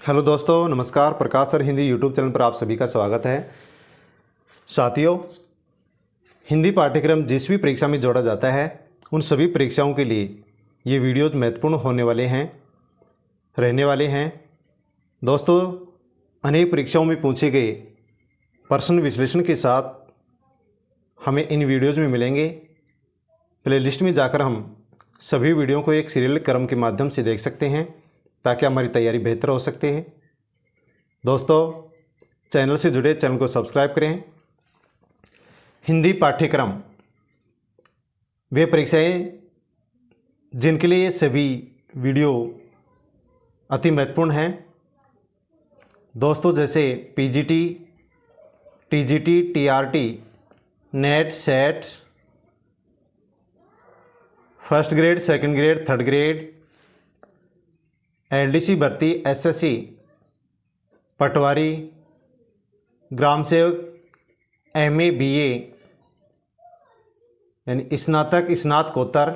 Hello दोस्तों, नमस्कार। प्रकाश sir Hindi YouTube channel पर आप सभी का स्वागत है। साथियों, हिंदी पाठ्यक्रम जिस भी परीक्षा में जोड़ा जाता है उन सभी परीक्षाओं के लिए ये वीडियोज महत्वपूर्ण होने वाले हैं, रहने वाले हैं। दोस्तों, अनेक परीक्षाओं में पूछे गए प्रश्न विश्लेषण के साथ हमें इन वीडियोज़ में मिलेंगे। प्लेलिस्ट में जाकर हम सभी वीडियो को एक सीरियल क्रम के माध्यम से देख सकते हैं ताकि हमारी तैयारी बेहतर हो सकते हैं। दोस्तों, चैनल से जुड़े चैनल को सब्सक्राइब करें। हिंदी पाठ्यक्रम वे परीक्षाएं जिनके लिए ये सभी वीडियो अति महत्वपूर्ण हैं। दोस्तों, जैसे PGT, TGT, TRT, net, set, first grade, second grade, third grade, LDC भर्ती, एसएससी, पटवारी, ग्राम सेवक, एमए, बीए यानी स्नातक, स्नातकोत्तर,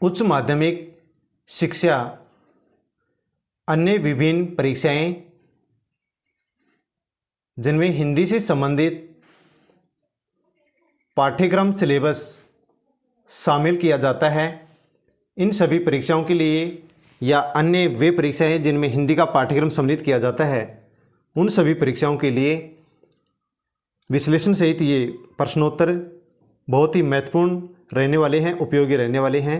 उच्च माध्यमिक शिक्षा, अन्य विभिन्न परीक्षाएं जिनमें हिंदी से संबंधित पाठ्यक्रम सिलेबस शामिल किया जाता है, इन सभी परीक्षाओं के लिए या अन्य वे परीक्षाएं जिनमें हिंदी का पाठ्यक्रम सम्मिलित किया जाता है, उन सभी परीक्षाओं के लिए विश्लेषण सहित ये प्रश्नोत्तर बहुत ही महत्वपूर्ण रहने वाले हैं, उपयोगी रहने वाले हैं।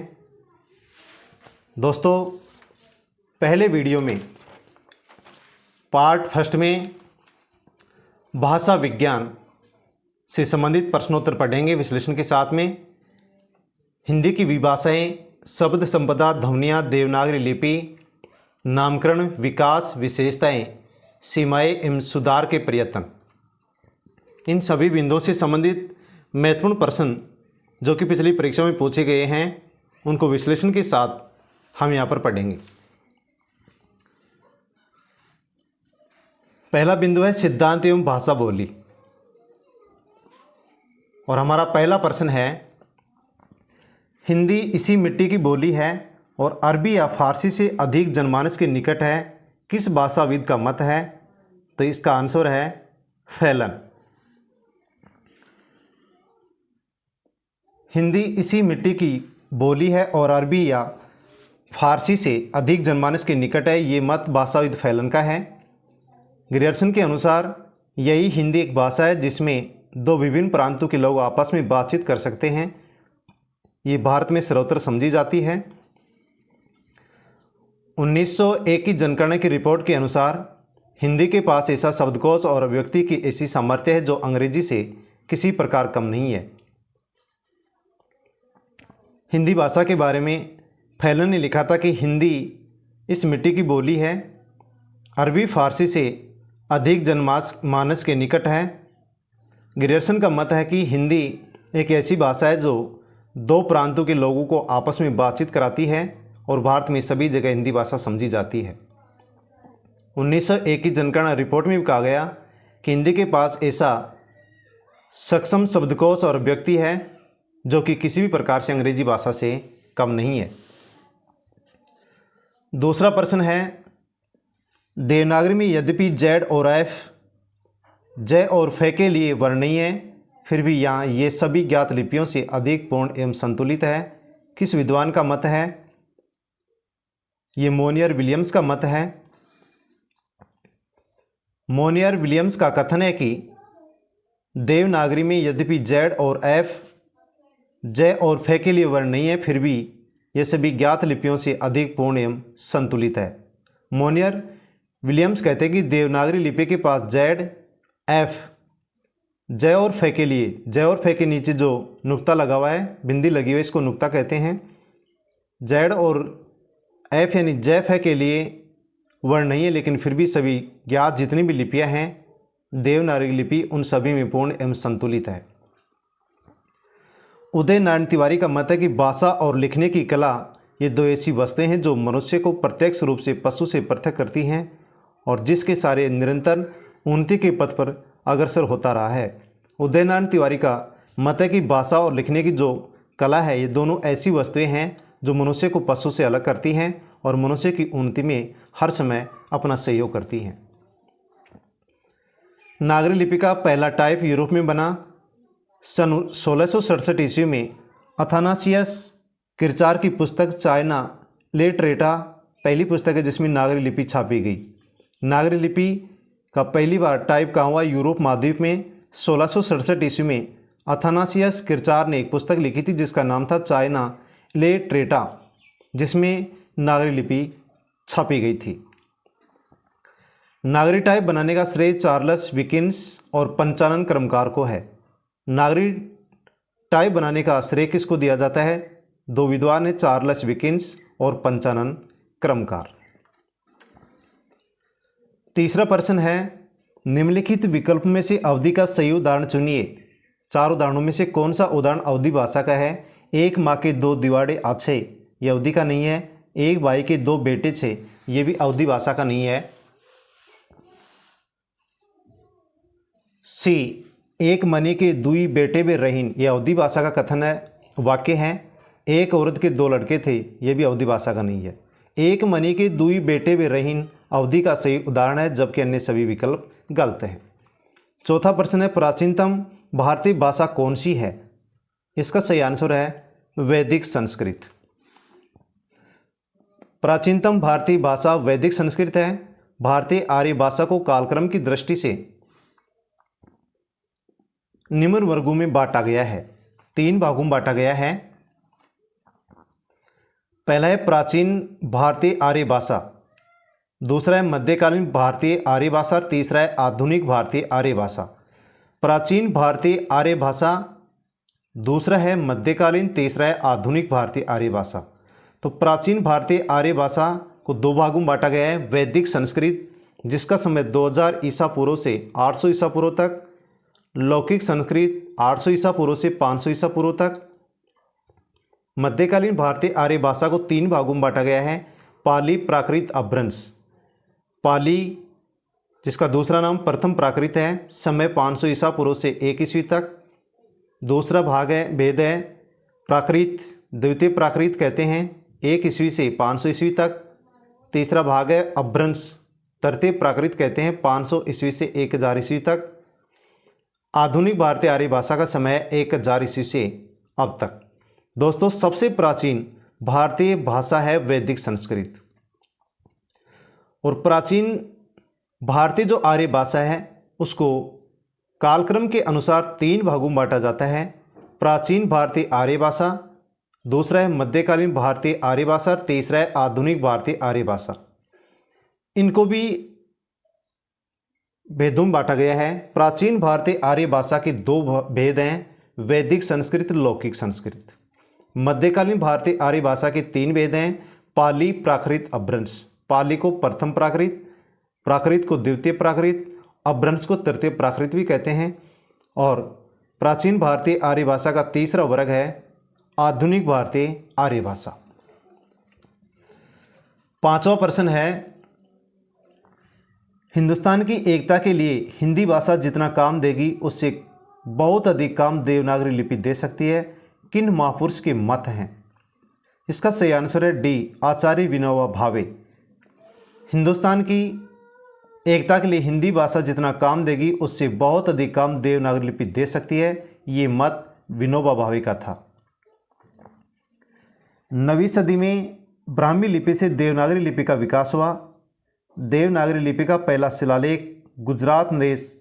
दोस्तों, पहले वीडियो में पार्ट फर्स्ट में भाषा विज्ञान से संबंधित प्रश्नोत्तर पढ़ेंगे विश्लेषण के साथ में। हिंदी की विभाषाएं, शब्द संपदा, ध्वनियाँ, देवनागरी लिपि, नामकरण, विकास, विशेषताएं, सीमाएं एवं सुधार के प्रयत्न, इन सभी बिंदुओं से संबंधित महत्वपूर्ण प्रश्न जो कि पिछली परीक्षा में पूछे गए हैं, उनको विश्लेषण के साथ हम यहाँ पर पढ़ेंगे। पहला बिंदु है सिद्धांत एवं भाषा बोली, और हमारा पहला प्रश्न है, हिंदी इसी मिट्टी की बोली है और अरबी या फारसी से अधिक जनमानस के निकट है, किस भाषाविद का मत है? तो इसका आंसर है फैलन। हिंदी इसी मिट्टी की बोली है और अरबी या फारसी से अधिक जनमानस के निकट है, ये मत भाषाविद फैलन का है। ग्रियर्सन के अनुसार यही हिंदी एक भाषा है जिसमें दो विभिन्न प्रांतों के लोग आपस में बातचीत कर सकते हैं। ये भारत में सर्वत्र समझी जाती है। 1901 की जनगणना की रिपोर्ट के अनुसार हिंदी के पास ऐसा शब्दकोश और अभिव्यक्ति की ऐसी सामर्थ्य है जो अंग्रेजी से किसी प्रकार कम नहीं है। हिंदी भाषा के बारे में फैलन ने लिखा था कि हिंदी इस मिट्टी की बोली है, अरबी फारसी से अधिक जनमानस के निकट है। ग्रियर्सन का मत है कि हिंदी एक ऐसी भाषा है जो दो प्रांतों के लोगों को आपस में बातचीत कराती है और भारत में सभी जगह हिंदी भाषा समझी जाती है। 1901 की जनगणना रिपोर्ट में भी कहा गया कि हिंदी के पास ऐसा सक्षम शब्दकोश और अभिव्यक्ति है जो कि किसी भी प्रकार से अंग्रेजी भाषा से कम नहीं है। दूसरा प्रश्न है, देवनागरी में यद्यपि जेड और एफ जय और फे के लिए वर्णनीय है, फिर भी यहाँ ये सभी ज्ञात लिपियों से अधिक पूर्ण एवं संतुलित है, किस विद्वान का मत है? ये मोनियर विलियम्स का मत है। मोनियर विलियम्स का कथन है कि देवनागरी में यद्यपि जेड और एफ जय और फे के लिए वर्णनीय है, फिर भी ये सभी ज्ञात लिपियों से अधिक पूर्ण एवं संतुलित है। मोनियर विलियम्स कहते हैं कि देवनागरी लिपि के पास जेड, एफ, जय और फे के लिए, जय और फे के नीचे जो नुक्ता लगा हुआ है, बिंदी लगी हुई है, इसको नुक्ता कहते हैं। जेड और एफ यानी जय फे के लिए वर्ण नहीं है, लेकिन फिर भी सभी ज्ञात जितनी भी लिपियां हैं देवनागरी लिपि, उन सभी में पूर्ण एवं संतुलित है। उदय नारायण तिवारी का मत है कि भाषा और लिखने की कला ये दो ऐसी वस्तुएं हैं जो मनुष्य को प्रत्यक्ष रूप से पशु से पृथक करती हैं और जिसके सारे निरंतर उन्नति के पथ पर अग्रसर होता रहा है। उदय नारायण तिवारी का मत है कि भाषा और लिखने की जो कला है, ये दोनों ऐसी वस्तुएं हैं जो मनुष्य को पशु से अलग करती हैं और मनुष्य की उन्नति में हर समय अपना सहयोग करती हैं। नागरी लिपि का पहला टाइप यूरोप में बना सन 1667 ईस्वी में। अथानासियस किरचार की पुस्तक चाइना लिटरेटा पहली पुस्तक है जिसमें नागरी लिपि छापी गई। नागरी लिपि का पहली बार टाइप कहाँ हुआ? यूरोप महाद्वीप में 1667 ईस्वी में अथानासियस किरचार ने एक पुस्तक लिखी थी जिसका नाम था चाइना लिटरेटा, जिसमें नागरी लिपि छापी गई थी। नागरी टाइप बनाने का श्रेय चार्ल्स विकिंस और पंचानन क्रमकार को है। नागरी टाइप बनाने का श्रेय किसको दिया जाता है? दो विद्वान हैं, चार्ल्स विकिंस और पंचानन क्रमकार। तीसरा प्रश्न है, निम्नलिखित विकल्प में से अवधि का सही उदाहरण चुनिए। चार उदाहरणों में से कौन सा उदाहरण अवधि भाषा का है? एक माँ के दो दिवाड़े अच्छे, ये अवधि का नहीं है। एक भाई के दो बेटे छे, ये भी अवधि भाषा का नहीं है। सी, एक मनी के दुई बेटे बे रहीन, ये अवधि भाषा का कथन है, वाक्य है। एक औरत के दो लड़के थे, ये भी अवधि भाषा का नहीं है। एक मनी के दुई बेटे बे रहीन अवधि का सही उदाहरण है, जबकि अन्य सभी विकल्प गलत हैं। चौथा प्रश्न है, प्राचीनतम भारतीय भाषा कौन सी है? इसका सही आंसर है वैदिक संस्कृत। प्राचीनतम भारतीय भाषा वैदिक संस्कृत है। भारतीय आर्य भाषा को कालक्रम की दृष्टि से निम्न वर्गों में बांटा गया है, 3 भागों में बांटा गया है। पहला है प्राचीन भारतीय आर्य भाषा, दूसरा है मध्यकालीन भारतीय आर्य भाषा, तीसरा है आधुनिक भारतीय आर्य भाषा। प्राचीन भारतीय आर्य भाषा, दूसरा है मध्यकालीन, तीसरा है आधुनिक भारतीय आर्य भाषा। तो प्राचीन भारतीय आर्य भाषा को 2 भागों में बांटा गया है। वैदिक संस्कृत, जिसका समय 2000 ईसा पूर्व से 800 ईसा पूर्व तक, लौकिक संस्कृत 800 ईसा पूर्व से 500 ईसा पूर्व तक। मध्यकालीन भारतीय आर्य भाषा को 3 भागों में बांटा गया है। पाली, प्राकृत, अपभ्रंश। पाली, जिसका दूसरा नाम प्रथम प्राकृत है, समय 500 ईसा पूर्व से 1 ईस्वी तक। दूसरा भाग है वेद है प्राकृत, द्वितीय प्राकृत कहते हैं, 1 ईस्वी से 500 ईस्वी तक। तीसरा भाग है अपभ्रंश, तृतीय प्राकृत कहते हैं, 500 ईस्वी से 1000 ईस्वी तक। आधुनिक भारतीय आर्य भाषा का समय 1000 ईस्वी से अब तक। दोस्तों, सबसे प्राचीन भारतीय भाषा है वैदिक संस्कृत। और प्राचीन भारतीय जो आर्य भाषा है उसको कालक्रम के अनुसार 3 भागों में बांटा जाता है। प्राचीन भारतीय आर्य भाषा, दूसरा है मध्यकालीन भारतीय आर्य भाषा, तीसरा है आधुनिक भारतीय आर्य भाषा। इनको भी भेदों में बांटा गया है। प्राचीन भारतीय आर्य भाषा के 2 भेद हैं, वैदिक संस्कृत, लौकिक संस्कृत। मध्यकालीन भारतीय आर्य भाषा के 3 भेद हैं, पाली, प्राकृत, अपभ्रंश। पाली को प्रथम प्राकृत, प्राकृत को द्वितीय प्राकृत, अपभ्रंश को तृतीय प्राकृत भी कहते हैं। और प्राचीन भारतीय आर्य भाषा का तीसरा वर्ग है आधुनिक भारतीय आर्य भाषा। 5वां प्रश्न है, हिंदुस्तान की एकता के लिए हिंदी भाषा जितना काम देगी उससे बहुत अधिक काम देवनागरी लिपि दे सकती है, किन महापुरुष के मत हैं? इसका सही आंसर है डी, आचार्य विनोबा भावे। हिंदुस्तान की एकता के लिए हिंदी भाषा जितना काम देगी उससे बहुत अधिक काम देवनागरी लिपि दे सकती है, ये मत विनोबा भावे का था। 9वीं सदी में ब्राह्मी लिपि से देवनागरी लिपि का विकास हुआ। देवनागरी लिपि का पहला शिलालेख गुजरात नरेश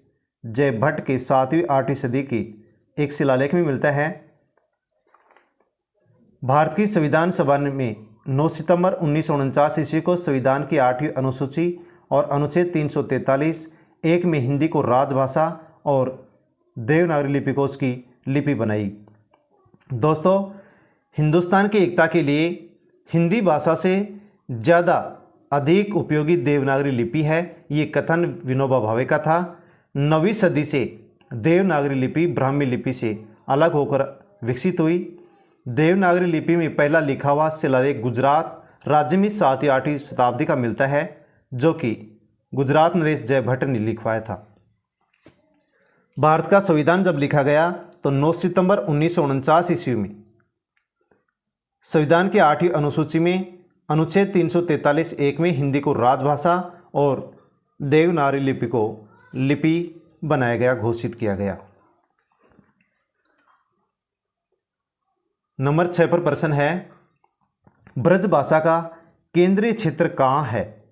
जय भट्ट के 7वीं-8वीं सदी की एक शिलालेख में मिलता है। भारत की संविधान सभा में 9 सितंबर 1949 ईस्वी को संविधान की 8वीं अनुसूची और अनुच्छेद 343(1) में हिंदी को राजभाषा और देवनागरी लिपि को उसकी लिपि बनाई। दोस्तों, हिंदुस्तान की एकता के लिए हिंदी भाषा से ज़्यादा अधिक उपयोगी देवनागरी लिपि है, ये कथन विनोबा भावे का था। 9वीं सदी से देवनागरी लिपि ब्राह्मी लिपि से अलग होकर विकसित हुई। देवनागरी लिपि में पहला लिखा हुआ शिलालेख गुजरात राज्य में 7वीं-8वीं शताब्दी का मिलता है, जो कि गुजरात नरेश जय भट्ट ने लिखवाया था। भारत का संविधान जब लिखा गया तो 9 सितंबर 1949 ईस्वी में संविधान की 8वीं अनुसूची में अनुच्छेद 343(1) में हिंदी को राजभाषा और देवनागरी लिपि को लिपि बनाया गया, घोषित किया गया। नंबर 6 पर प्रश्न है, ब्रजभाषा का केंद्रीय क्षेत्र कहाँ है?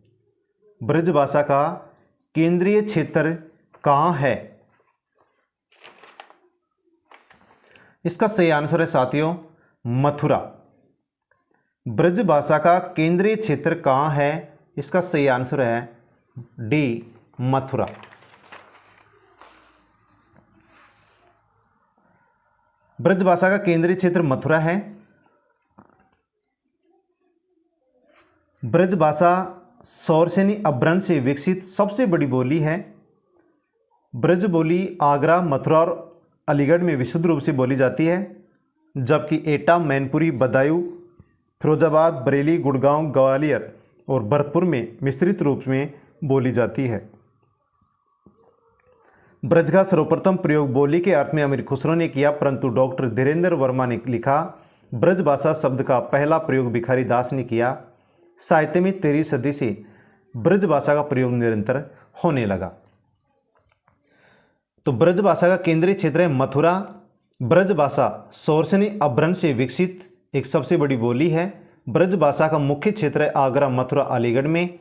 ब्रजभाषा का केंद्रीय क्षेत्र कहाँ है? इसका सही आंसर है साथियों मथुरा। ब्रजभाषा का केंद्रीय क्षेत्र कहाँ है? इसका सही आंसर है डी, मथुरा। ब्रजभाषा का केंद्रीय क्षेत्र मथुरा है। ब्रजभाषा सौरसेनी अपभ्रंश से विकसित सबसे बड़ी बोली है। ब्रज बोली आगरा, मथुरा और अलीगढ़ में विशुद्ध रूप से बोली जाती है, जबकि एटा, मैनपुरी, बदायूं, फिरोजाबाद, बरेली, गुड़गांव, ग्वालियर और भरतपुर में मिश्रित रूप में बोली जाती है। ब्रज का सर्वप्रथम प्रयोग बोली के अर्थ में अमीर खुसरो ने किया, परंतु डॉक्टर धीरेन्द्र वर्मा ने लिखा ब्रजभाषा शब्द का पहला प्रयोग भिखारी दास ने किया। साहित्य में 13वीं सदी से ब्रजभाषा का प्रयोग निरंतर होने लगा। तो ब्रजभाषा का केंद्रीय क्षेत्र है मथुरा। ब्रजभाषा सौरसेनी अपभ्रंश से विकसित एक सबसे बड़ी बोली है। ब्रजभाषा का मुख्य क्षेत्र है आगरा, मथुरा, अलीगढ़ में।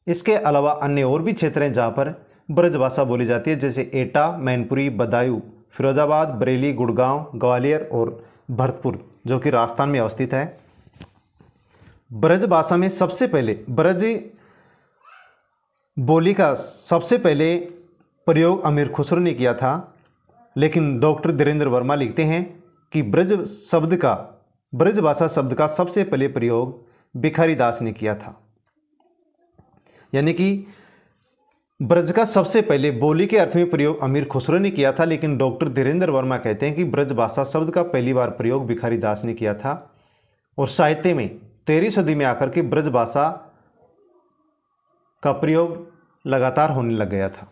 इसके अलावा अन्य और भी क्षेत्र हैं जहाँ पर ब्रजभाषा बोली जाती है, जैसे एटा, मैनपुरी, बदायूं, फिरोजाबाद, बरेली, गुड़गांव, ग्वालियर और भरतपुर, जो कि राजस्थान में अवस्थित है। ब्रजभाषा में सबसे पहले ब्रज बोली का सबसे पहले प्रयोग अमीर खुसरो ने किया था, लेकिन डॉक्टर धीरेन्द्र वर्मा लिखते हैं कि ब्रजभाषा शब्द का सबसे पहले प्रयोग भिखारी दास ने किया था। यानी कि ब्रज का सबसे पहले बोली के अर्थ में प्रयोग अमीर खुसरो ने किया था, लेकिन डॉक्टर धीरेन्द्र वर्मा कहते हैं कि ब्रजभाषा शब्द का पहली बार प्रयोग भिखारी दास ने किया था। और साहित्य में 13वीं सदी में आकर के ब्रजभाषा का प्रयोग लगातार होने लग गया था।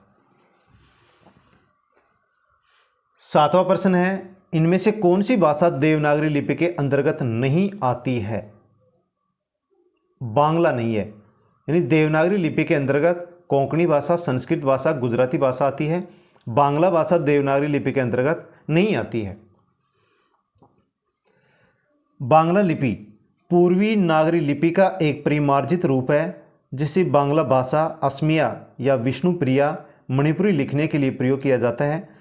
7वां प्रश्न है, इनमें से कौन सी भाषा देवनागरी लिपि के अंतर्गत नहीं आती है? बांग्ला नहीं है, यानी देवनागरी लिपि के अंतर्गत कोंकणी भाषा, संस्कृत भाषा, गुजराती भाषा आती है। बांग्ला भाषा देवनागरी लिपि के अंतर्गत नहीं आती है। बांग्ला लिपि पूर्वी नागरी लिपि का एक परिमार्जित रूप है, जिसे बांग्ला भाषा, असमिया या विष्णुप्रिया, मणिपुरी लिखने के लिए प्रयोग किया जाता है।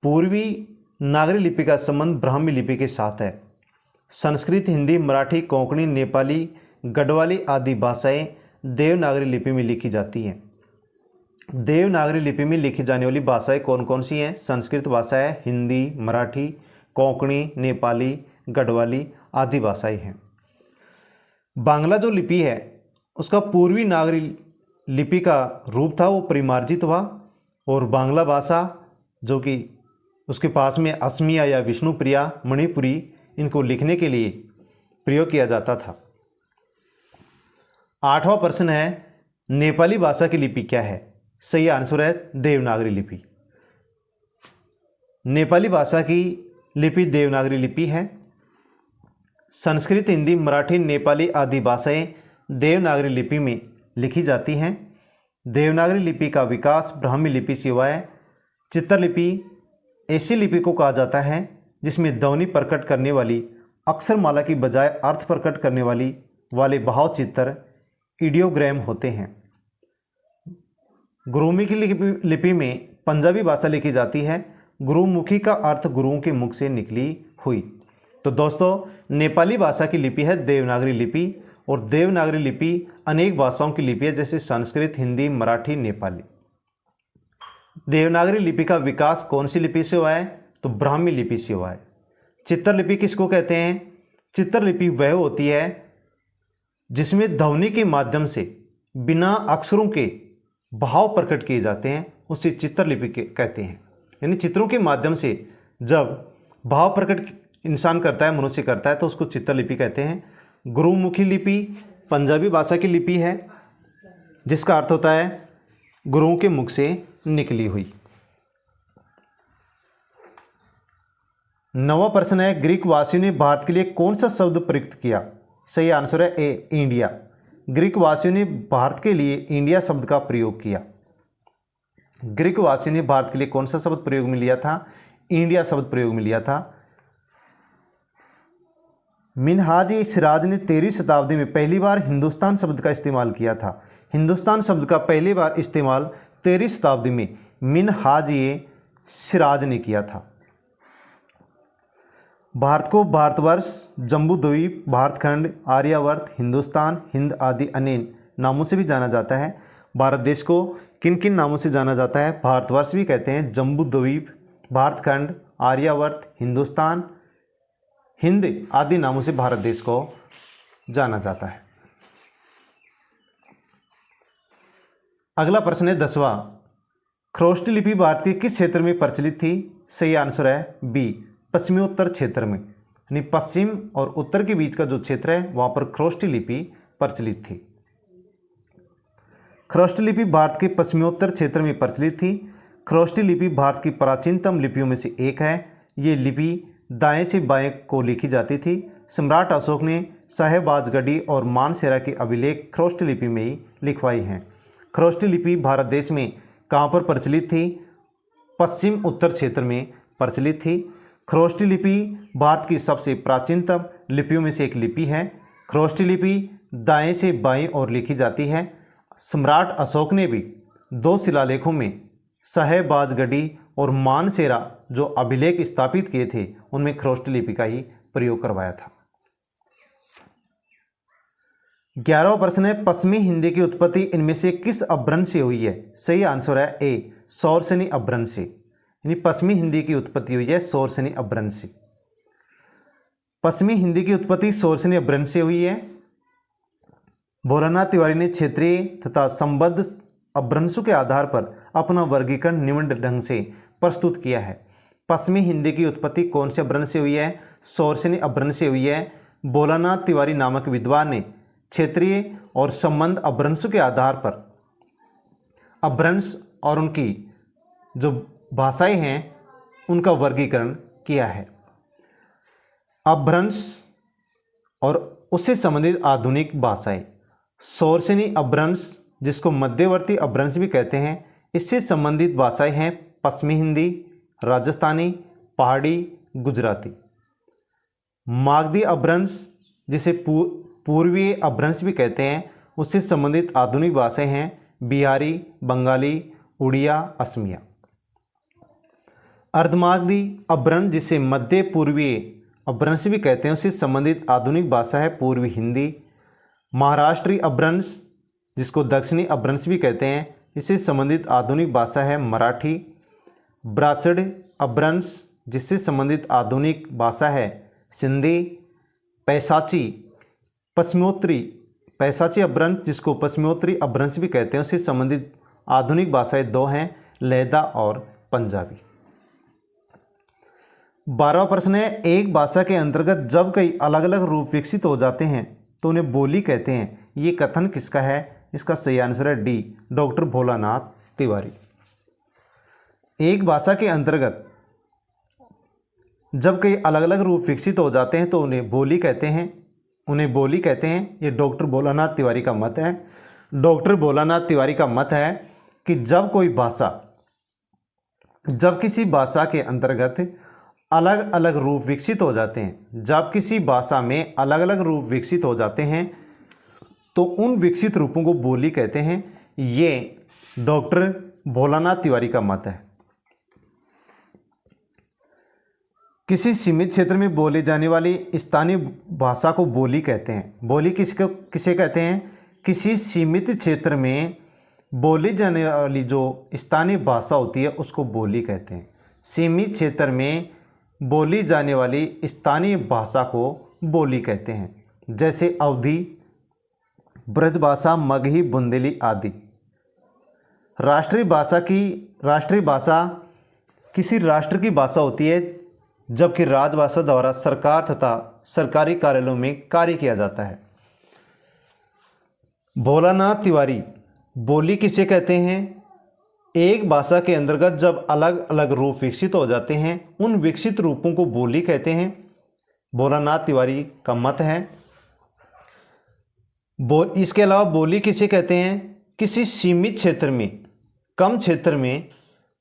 पूर्वी नागरी लिपि का संबंध ब्राह्मी लिपि के साथ है। संस्कृत, हिंदी, मराठी, कोंकणी, नेपाली, गढ़वाली आदि भाषाएं देवनागरी लिपि में लिखी जाती हैं। देवनागरी लिपि में लिखी जाने वाली भाषाएं कौन कौन सी हैं? संस्कृत भाषा है, हिंदी, मराठी, कोंकणी, नेपाली, गढ़वाली आदि भाषाएं हैं। बांग्ला जो लिपि है उसका पूर्वी नागरी लिपि का रूप था, वो परिमार्जित हुआ, और बांग्ला भाषा जो कि उसके पास में असमिया या विष्णुप्रिया, मणिपुरी, इनको लिखने के लिए प्रयोग किया जाता था। 8वां प्रश्न है, नेपाली भाषा की लिपि क्या है? सही आंसर है देवनागरी लिपि। नेपाली भाषा की लिपि देवनागरी लिपि है। संस्कृत, हिंदी, मराठी, नेपाली आदि भाषाएं देवनागरी लिपि में लिखी जाती हैं। देवनागरी लिपि का विकास ब्राह्मी लिपि से हुआ है। चित्रलिपि ऐसी लिपि को कहा जाता है जिसमें ध्वनि प्रकट करने वाली अक्षरमाला की बजाय अर्थ प्रकट करने वाले भाव चित्र इडियोग्राम होते हैं। गुरुमुखी लिपि में पंजाबी भाषा लिखी जाती है। गुरुमुखी का अर्थ गुरुओं के मुख से निकली हुई। तो दोस्तों, नेपाली भाषा की लिपि है देवनागरी लिपि, और देवनागरी लिपि अनेक भाषाओं की लिपि है, जैसे संस्कृत, हिंदी, मराठी, नेपाली। देवनागरी लिपि का विकास कौन सी लिपि से हुआ है? तो ब्राह्मी लिपि से हुआ है। चित्रलिपि किसको कहते हैं? चित्रलिपि वह होती है जिसमें ध्वनि के माध्यम से बिना अक्षरों के भाव प्रकट किए जाते हैं, उसे चित्रलिपि कहते हैं। यानी चित्रों के माध्यम से जब भाव प्रकट इंसान करता है, मनुष्य करता है, तो उसको चित्रलिपि कहते हैं। गुरुमुखी लिपि पंजाबी भाषा की लिपि है, जिसका अर्थ होता है गुरुओं के मुख से निकली हुई। 9वां प्रश्न है, ग्रीक वासियों ने भारत के लिए कौन सा शब्द प्रयुक्त किया? सही आंसर है ए, इंडिया। ग्रीक वासियों ने भारत के लिए इंडिया शब्द का प्रयोग किया? ग्रीक वासियों ने भारत के लिए कौन सा शब्द प्रयोग में लिया था? इंडिया शब्द प्रयोग में लिया था। मिनहाज सिराज ने 13वीं शताब्दी में पहली बार हिंदुस्तान शब्द का इस्तेमाल किया था। हिंदुस्तान शब्द का पहली बार इस्तेमाल 13वीं शताब्दी में मिनहाज सिराज ने किया था। भारत को भारतवर्ष, जम्बूद्वीप, भारतखंड, आर्यावर्त, हिंदुस्तान, हिंद आदि अन्य नामों से भी जाना जाता है। भारत देश को किन किन नामों से जाना जाता है? भारतवर्ष भी कहते हैं, जम्बूद्वीप, भारतखंड, आर्यावर्त, हिंदुस्तान, हिंद आदि नामों से भारत देश को जाना जाता है। अगला प्रश्न है 10वां। खरोष्टी लिपि भारत के किस क्षेत्र में प्रचलित थी? सही आंसर है बी, पश्चिमोत्तर क्षेत्र में, यानी पश्चिम और उत्तर के बीच का जो क्षेत्र है वहां पर खरोष्टी लिपि प्रचलित थी। खरोष्टी लिपि भारत के पश्चिमोत्तर क्षेत्र में प्रचलित थी। खरोष्टी लिपि भारत की प्राचीनतम लिपियों में से एक है। ये लिपि दाएं से बाएं को लिखी जाती थी। सम्राट अशोक ने साहेबाजगढ़ी और मानसेरा के अभिलेख खरोष्टी लिपि में ही लिखवाई हैं। खरोष्टी लिपि भारत देश में कहाँ पर प्रचलित थी? पश्चिम उत्तर क्षेत्र में प्रचलित थी। खरोष्टी लिपि भारत की सबसे प्राचीनतम लिपियों में से एक लिपि है। खरोष्टी लिपि दाएं से बाएं ओर लिखी जाती है। सम्राट अशोक ने भी 2 शिलालेखों में साहेबाजगढ़ी और मानसेरा जो अभिलेख स्थापित किए थे उनमें खरोष्टी लिपि का ही प्रयोग करवाया था। 11वां प्रश्न है, पश्चिमी हिंदी की उत्पत्ति इनमें से किस अपभ्रंश से हुई है? सही आंसर है ए, शौरसेनी अपभ्रंश से, यानी पश्चिमी हिंदी की उत्पत्ति हुई है शौरसेनी अपभ्रंश से। पश्चिमी हिंदी की उत्पत्ति शौरसेनी अपभ्रंश से हुई है। भोलानाथ तिवारी ने क्षेत्रीय तथा संबद्ध अपभ्रंशों के आधार पर अपना वर्गीकरण निम्न ढंग से प्रस्तुत किया है। पश्चिमी हिंदी की उत्पत्ति कौन से अपभ्रंश से हुई है? शौरसेनी अपभ्रंश से हुई है। भोलानाथ तिवारी नामक विद्वान ने क्षेत्रीय और संबंध अपभ्रंशों के आधार पर अपभ्रंश और उनकी जो भाषाएं हैं उनका वर्गीकरण किया है। अपभ्रंश और उससे संबंधित आधुनिक भाषाएं। शौरसेनी अपभ्रंश जिसको मध्यवर्ती अपभ्रंश भी कहते हैं, इससे संबंधित भाषाएं हैं पश्चिमी हिंदी, राजस्थानी, पहाड़ी, गुजराती। मागधी अपभ्रंश जिसे पूर्वीय अपभ्रंश भी कहते हैं, उससे संबंधित आधुनिक भाषाएं हैं बिहारी, बंगाली, उड़िया, असमिया। अर्धमागधी अपभ्रंश जिसे मध्य पूर्वीय अपभ्रंश भी कहते हैं, उससे संबंधित आधुनिक भाषा है पूर्वी हिंदी। महाराष्ट्रीय अपभ्रंश जिसको दक्षिणी अपभ्रंश भी कहते हैं, इससे संबंधित आधुनिक भाषा है मराठी। ब्राह्मण अपभ्रंश जिससे संबंधित आधुनिक भाषा है सिंधी। पैसाची अपभ्रंश जिसको पश्चिमोत्तरी अपभ्रंश भी कहते हैं, उससे संबंधित आधुनिक भाषाएं 2 हैं, लहदा और पंजाबी। 12वां प्रश्न है, एक भाषा के अंतर्गत जब कई अलग अलग रूप विकसित हो जाते हैं तो उन्हें बोली कहते हैं। ये कथन किसका है? इसका सही आंसर है डी, डॉक्टर भोलानाथ तिवारी। एक भाषा के अंतर्गत जब कई अलग अलग रूप विकसित हो जाते हैं तो उन्हें बोली कहते हैं। ये डॉक्टर भोलानाथ तिवारी का मत है। डॉक्टर भोलानाथ तिवारी का मत है कि जब किसी भाषा के अंतर्गत अलग अलग रूप विकसित हो जाते हैं, जब किसी भाषा में अलग अलग रूप विकसित हो जाते हैं तो उन विकसित रूपों को बोली कहते हैं। ये डॉक्टर भोलानाथ तिवारी का मत है। किसी सीमित क्षेत्र में बोले जाने वाली स्थानीय भाषा को बोली कहते हैं। बोली किसे कहते हैं? किसी सीमित क्षेत्र में बोली जाने वाली जो स्थानीय भाषा होती है उसको बोली कहते हैं। सीमित क्षेत्र में बोली जाने वाली स्थानीय भाषा को बोली कहते हैं, जैसे अवधी, ब्रजभाषा, मगही, बुंदेली आदि। राष्ट्रीय भाषा किसी राष्ट्र की भाषा होती है, जबकि राजभाषा द्वारा सरकार तथा सरकारी कार्यालयों में कार्य किया जाता है। भोलानाथ तिवारी बोली किसे कहते हैं? एक भाषा के अंतर्गत जब अलग अलग रूप विकसित हो जाते हैं उन विकसित रूपों को बोली कहते हैं। भोलानाथ तिवारी का मत है। इसके अलावा बोली किसे कहते हैं? किसी सीमित क्षेत्र में, कम क्षेत्र में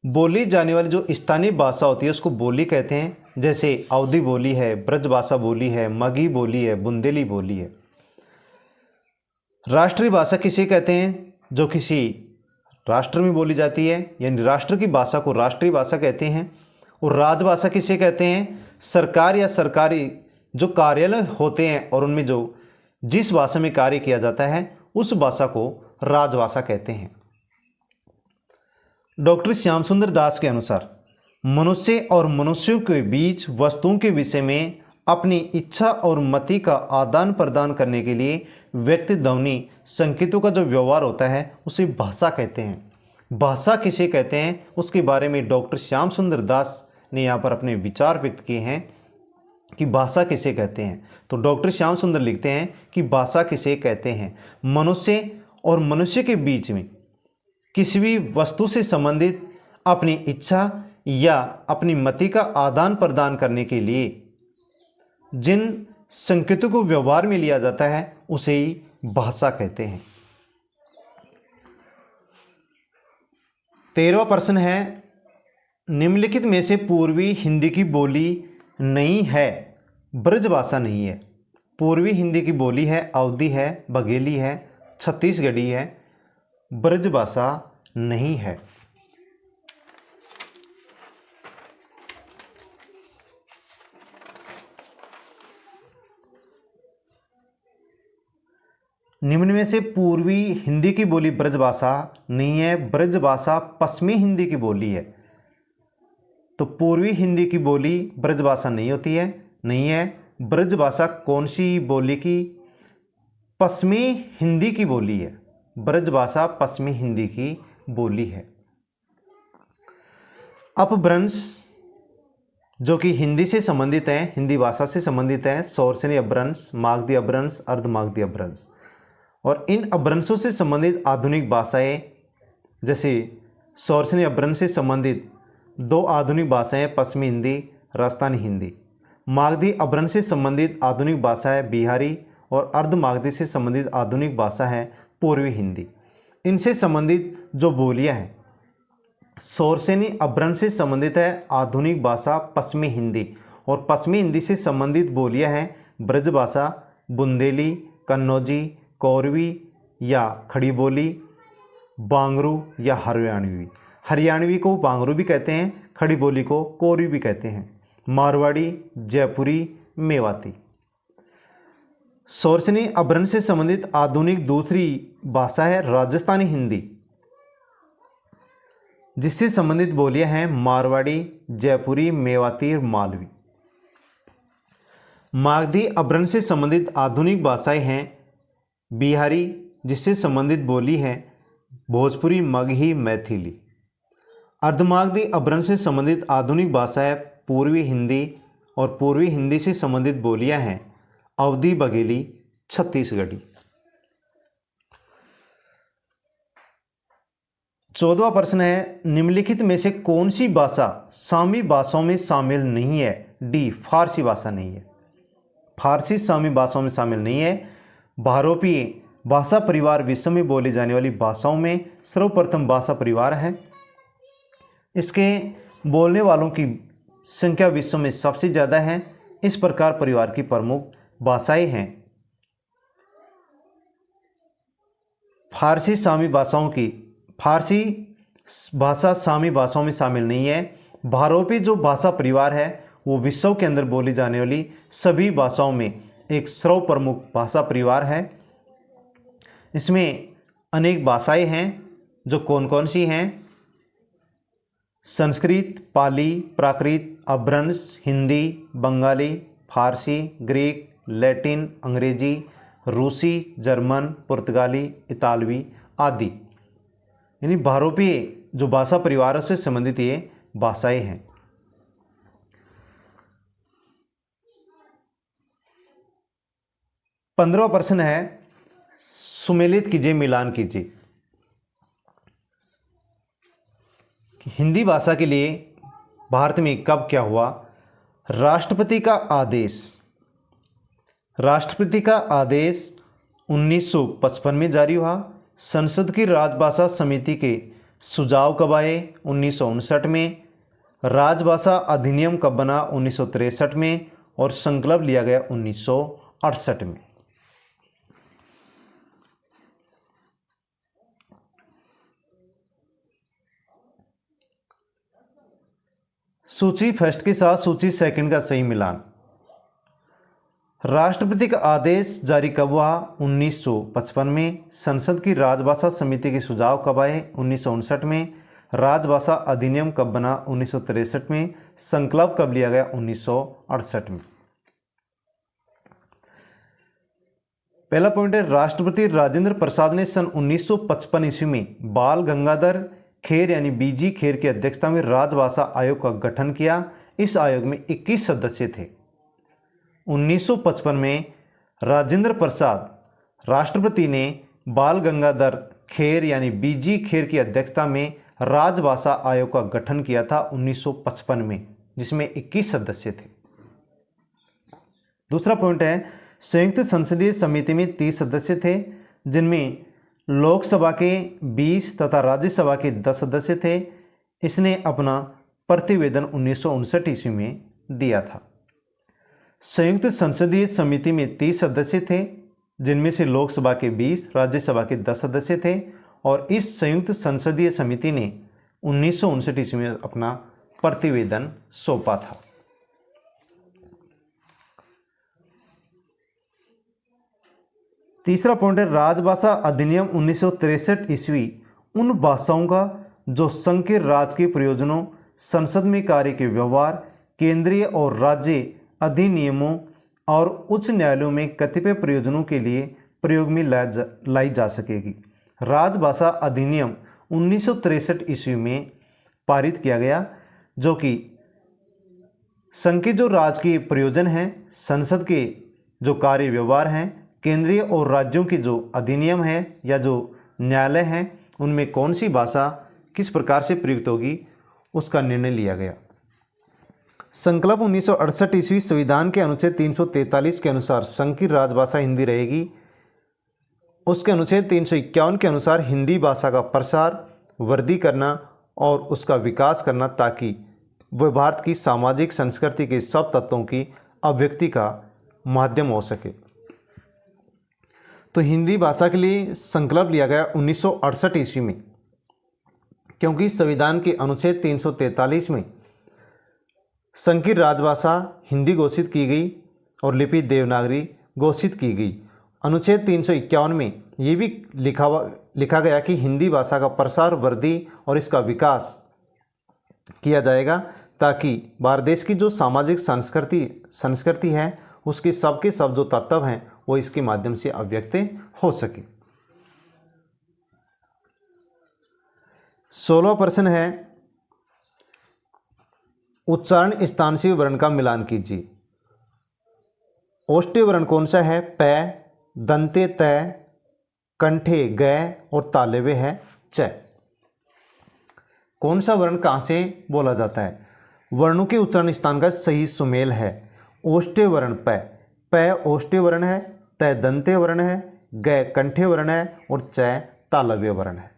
बोली जाने वाली जो स्थानीय भाषा होती है उसको बोली कहते हैं। जैसे अवधी बोली है, ब्रजभाषा बोली है, मगही बोली है, बुंदेली बोली है। राष्ट्रीय भाषा किसे कहते हैं? जो किसी राष्ट्र में बोली जाती है, यानी राष्ट्र की भाषा को राष्ट्रीय भाषा कहते हैं। और राजभाषा किसे कहते हैं? सरकार या सरकारी जो कार्यालय होते हैं और उनमें जो जिस भाषा में कार्य किया जाता है उस भाषा को राजभाषा कहते हैं। डॉक्टर श्याम सुंदर दास के अनुसार मनुष्य और मनुष्यों के बीच वस्तुओं के विषय में अपनी इच्छा और मति का आदान प्रदान करने के लिए व्यक्ति ध्वनि संकेतों का जो व्यवहार होता है उसे भाषा कहते हैं। भाषा किसे कहते हैं उसके बारे में डॉक्टर श्याम सुंदर दास ने यहाँ पर अपने विचार व्यक्त किए हैं कि भाषा किसे कहते हैं। तो डॉक्टर श्याम सुंदर लिखते हैं कि भाषा किसे कहते हैं? मनुष्य और मनुष्य के बीच में किसी भी वस्तु से संबंधित अपनी इच्छा या अपनी मति का आदान प्रदान करने के लिए जिन संकेतों को व्यवहार में लिया जाता है उसे ही भाषा कहते हैं। 13वां प्रश्न है, निम्नलिखित में से पूर्वी हिंदी की बोली नहीं है, ब्रजभाषा नहीं है। पूर्वी हिंदी की बोली है अवधी है, बघेली है, छत्तीसगढ़ी है, ब्रजभाषा नहीं है। निम्न में से पूर्वी हिंदी की बोली ब्रजभाषा नहीं है, ब्रजभाषा पश्चिमी हिंदी की बोली है। तो पूर्वी हिंदी की बोली ब्रजभाषा नहीं होती है, नहीं है। ब्रजभाषा कौन सी बोली की? पश्चिमी हिंदी की बोली है। ब्रजभाषा पश्चिमी हिंदी की बोली है। अपभ्रंश जो कि हिंदी से संबंधित है, हिंदी भाषा से संबंधित है, शौर्सनी अपभ्रंश, मागधी अपभ्रंश, अर्धमागधी अपभ्रंश। और इन अपभ्रंशों से संबंधित आधुनिक भाषाएं, जैसे शौर्सनी अपभ्रंश से संबंधित 2 आधुनिक भाषाएं पश्चिमी हिंदी, राजस्थानी हिंदी। मागधी अपभ्रंश से संबंधित आधुनिक भाषा है बिहारी और अर्धमागधी से संबंधित आधुनिक भाषा है पूर्वी हिंदी। इनसे संबंधित जो बोलियां हैं, शौर्सनी अपभ्रंश से संबंधित है आधुनिक भाषा पश्चिमी हिंदी और पश्चिमी हिंदी से संबंधित बोलियां हैं ब्रजभाषा, बुंदेली, कन्नौजी, कौरवी या खड़ी बोली, बांगरू या हरियाणवी। हरियाणवी को बांगरू भी कहते हैं, खड़ी बोली को कौरवी भी कहते हैं। मारवाड़ी, जयपुरी, मेवाती। शौर्सनी अपभ्रंश से संबंधित आधुनिक दूसरी भाषा है राजस्थानी हिंदी, जिससे संबंधित बोलियां हैं मारवाड़ी, जयपुरी, मेवाती और मालवी। मागधी अपभ्रंश से संबंधित आधुनिक भाषाएं हैं बिहारी, जिससे संबंधित बोली है भोजपुरी, मगही, मैथिली। अर्धमागधी अपभ्रंश से संबंधित आधुनिक भाषा है पूर्वी हिंदी और पूर्वी हिंदी से संबंधित बोलियां हैं अवधी, बघेली, छत्तीसगढ़ी। 14वां प्रश्न है, निम्नलिखित में से कौन सी भाषा सामी भाषाओं में शामिल नहीं है? डी, फारसी भाषा नहीं है। फारसी सामी भाषाओं में शामिल नहीं है। बहुरूपीय भाषा परिवार विश्व में बोली जाने वाली भाषाओं में सर्वप्रथम भाषा परिवार है। इसके बोलने वालों की संख्या विश्व में सबसे ज़्यादा है। इस प्रकार परिवार की प्रमुख भाषाएं हैं। फारसी सामी भाषाओं की फारसी भाषा सामी भाषाओं में शामिल नहीं है। बहुरूपी जो भाषा परिवार है वो विश्व के अंदर बोली जाने वाली सभी भाषाओं में एक सर्वप्रमुख भाषा परिवार है। इसमें अनेक भाषाएं हैं, जो कौन कौन सी हैं? संस्कृत, पाली, प्राकृत, अपभ्रंश, हिंदी, बंगाली, फारसी, ग्रीक, लैटिन, अंग्रेजी, रूसी, जर्मन, पुर्तगाली, इतालवी आदि। यानी बहुरूपीय जो भाषा परिवारों से संबंधित ये भाषाएं हैं। पंद्रहवां प्रश्न है, सुमेलित कीजिए, मिलान कीजिए। हिंदी भाषा के लिए भारत में कब क्या हुआ? राष्ट्रपति का आदेश 1955 में जारी हुआ। संसद की राजभाषा समिति के सुझाव कब आए? 1959 में। राजभाषा अधिनियम कब बना? 1963 में। और संकल्प लिया गया 1968 में। सूची फर्स्ट के साथ सूची सेकंड का सही मिलान। राष्ट्रपति का आदेश जारी कब हुआ? 1955 में। संसद की राजभाषा समिति के सुझाव कब आए? 1959 में। राजभाषा अधिनियम कब बना? 1963 में। संकल्प कब लिया गया? 1968 में। पहला पॉइंट है, राष्ट्रपति राजेंद्र प्रसाद ने सन 1955 ईस्वी में बाल गंगाधर खेर यानी बीजी खेर की अध्यक्षता में राजभाषा आयोग का गठन किया। इस आयोग में 21 सदस्य थे। 1955 में राजेंद्र प्रसाद राष्ट्रपति ने बाल गंगाधर खेर यानी बीजी खेर की अध्यक्षता में राजभाषा आयोग का गठन किया था 1955 में, जिसमें 21 सदस्य थे। दूसरा पॉइंट है, संयुक्त संसदीय समिति में 30 सदस्य थे, जिनमें लोकसभा के 20 तथा राज्यसभा के 10 सदस्य थे। इसने अपना प्रतिवेदन 1959 ईस्वी में दिया था। संयुक्त संसदीय समिति में 30 सदस्य थे, जिनमें से लोकसभा के 20, राज्यसभा के 10 सदस्य थे। और इस संयुक्त संसदीय समिति ने 1959 ईस्वी में अपना प्रतिवेदन सौंपा था। तीसरा पॉइंट है, राजभाषा अधिनियम 1963 ईस्वी उन भाषाओं का जो संघ के राज के प्रयोजनों, संसद में कार्य के व्यवहार, केंद्रीय और राज्य अधिनियमों और उच्च न्यायालयों में कतिपय प्रयोजनों के लिए प्रयोग में लाई जा सकेगी। राजभाषा अधिनियम 1963 ईस्वी में पारित किया गया, जो कि संघ के जो राजकीय प्रयोजन हैं, संसद के जो कार्य व्यवहार हैं, केंद्रीय और राज्यों की जो अधिनियम है या जो न्यायालय हैं, उनमें कौन सी भाषा किस प्रकार से प्रयुक्त होगी, उसका निर्णय लिया गया। संकल्प 1968 ईस्वी संविधान के अनुच्छेद 343 के अनुसार संघ की राजभाषा हिंदी रहेगी। उसके अनुच्छेद 351 के अनुसार हिंदी भाषा का प्रसार, वृद्धि करना और उसका विकास करना, ताकि वह भारत की सामाजिक संस्कृति के सब तत्वों की अभिव्यक्ति का माध्यम हो सके। तो हिंदी भाषा के लिए संकल्प लिया गया 1968 ईस्वी में, क्योंकि संविधान के अनुच्छेद 343 में संघ की राजभाषा हिंदी घोषित की गई और लिपि देवनागरी घोषित की गई। अनुच्छेद 351 में ये भी लिखा गया कि हिंदी भाषा का प्रसार, वृद्धि और इसका विकास किया जाएगा, ताकि भारत देश की जो सामाजिक संस्कृति है, उसके सबके सब जो तत्व हैं वो इसके माध्यम से अभिव्यक्त हो सके। 16वां प्रश्न है, उच्चारण स्थानशीय वर्ण का मिलान कीजिए। ओष्ठ्य वर्ण कौन सा है? प, दंते त, कंठे ग और तालव्य है च। कौन सा वर्ण कहाँ से बोला जाता है? वर्णों के उच्चारण स्थान का सही सुमेल है। ओष्ठ्य वर्ण प ओष्ठ्य वर्ण है, त दंते वर्ण है, ग कंठे वर्ण है और च तालव्य वर्ण है।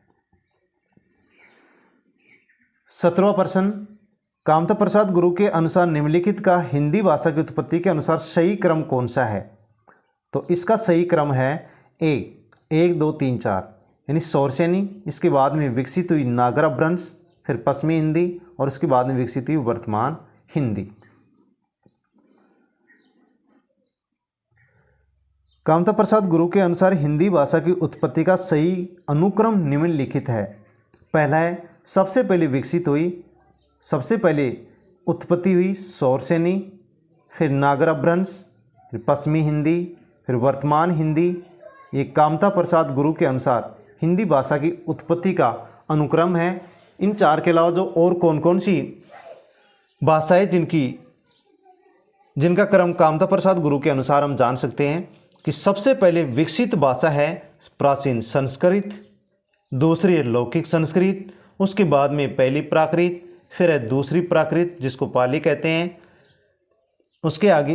17वां प्रश्न, कामता प्रसाद गुरु के अनुसार निम्नलिखित का हिंदी भाषा की उत्पत्ति के अनुसार सही क्रम कौन सा है? तो इसका सही क्रम है ए 1 2 3 4, यानी सौरसेनी, इसके बाद में विकसित हुई नागर अपभ्रंश, फिर पश्चिमी हिंदी और उसके बाद में विकसित हुई वर्तमान हिंदी। कामता प्रसाद गुरु के अनुसार हिंदी भाषा की उत्पत्ति का सही अनुक्रम निम्नलिखित है। पहला है, सबसे पहले उत्पत्ति हुई सौरसेनी, फिर नागर अपभ्रंश, फिर पश्चिमी हिंदी, फिर वर्तमान हिंदी। ये कामता प्रसाद गुरु के अनुसार हिंदी भाषा की उत्पत्ति का अनुक्रम है। इन चार के अलावा जो और कौन कौन सी भाषाएं जिनका क्रम कामता प्रसाद गुरु के अनुसार हम जान सकते हैं कि सबसे पहले विकसित भाषा है प्राचीन संस्कृत, दूसरी है लौकिक संस्कृत, उसके बाद में पहली प्राकृत, फिर है दूसरी प्राकृत जिसको पाली कहते हैं। उसके आगे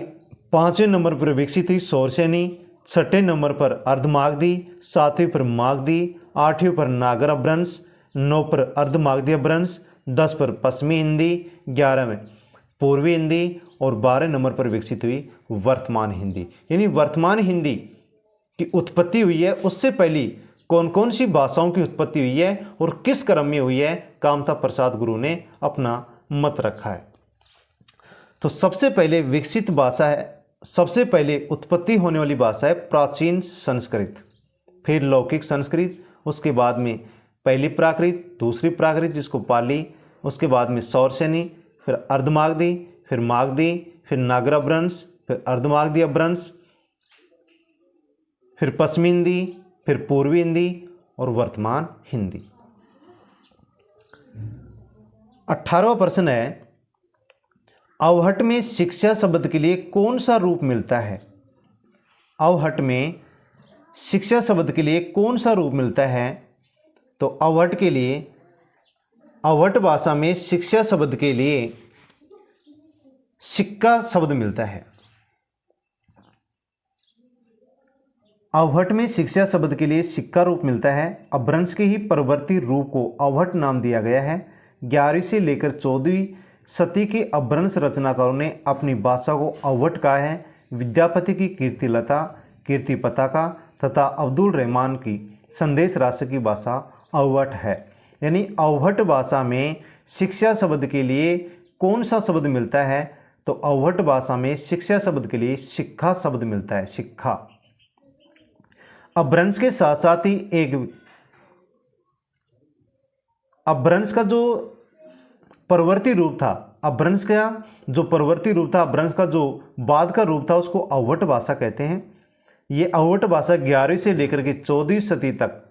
5वें नंबर पर विकसित हुई सौरसेनी, छठे नंबर पर अर्धमागधी, 7वीं पर मागधी, 8वीं पर नागर अपभ्रंश, 9 पर अर्धमागधी अपभ्रंश, 10 पर पश्चिमी हिंदी, 11 में पूर्वी हिंदी और 12 नंबर पर विकसित हुई वर्तमान हिंदी। यानी वर्तमान हिंदी की उत्पत्ति हुई है, उससे पहले कौन कौन सी भाषाओं की उत्पत्ति हुई है और किस क्रम में हुई है, कामता प्रसाद गुरु ने अपना मत रखा है। तो सबसे पहले विकसित भाषा है, सबसे पहले उत्पत्ति होने वाली भाषा है प्राचीन संस्कृत, फिर लौकिक संस्कृत, उसके बाद में पहली प्राकृत, दूसरी प्राकृत जिसको पाली, उसके बाद में सौरसेनी, फिर अर्धमागधी, फिर मागधी, फिर नागर अपभ्रंश, फिर अर्धमागधी अपभ्रंश, फिर पश्चिमी हिंदी, फिर पूर्वी हिंदी और वर्तमान हिंदी। 18वां प्रश्न है, अवहट में शिक्षा शब्द के लिए कौन सा रूप मिलता है? अवहट में शिक्षा शब्द के लिए कौन सा रूप मिलता है? तो अवहट के लिए, अवहट भाषा में शिक्षा शब्द के लिए सिक्का शब्द मिलता है। अवहट में शिक्षा शब्द के लिए सिक्का रूप मिलता है। अपभ्रंश के ही परवर्ती रूप को अवहट नाम दिया गया है। 11वीं से लेकर 14वीं सदी के अपभ्रंश रचनाकारों ने अपनी भाषा को अवहट कहा है। विद्यापति की कीर्तिलता, कीर्ति पताका तथा अब्दुल रहमान की संदेश राशि की भाषा अवहट है। यानी अवहट भाषा में शिक्षा शब्द के लिए कौन सा शब्द मिलता है? तो अवहट भाषा में शिक्षा शब्द के लिए शिक्षा शब्द मिलता है, शिक्षा। अपभ्रंश के साथ साथ ही एक अपभ्रंश का जो परवर्ती रूप था, अपभ्रंश का जो परवर्ती रूप था, अपभ्रंश का जो बाद का रूप था, उसको अवहट भाषा कहते हैं। ये अवहट भाषा 11वीं से लेकर के 14वीं सदी तक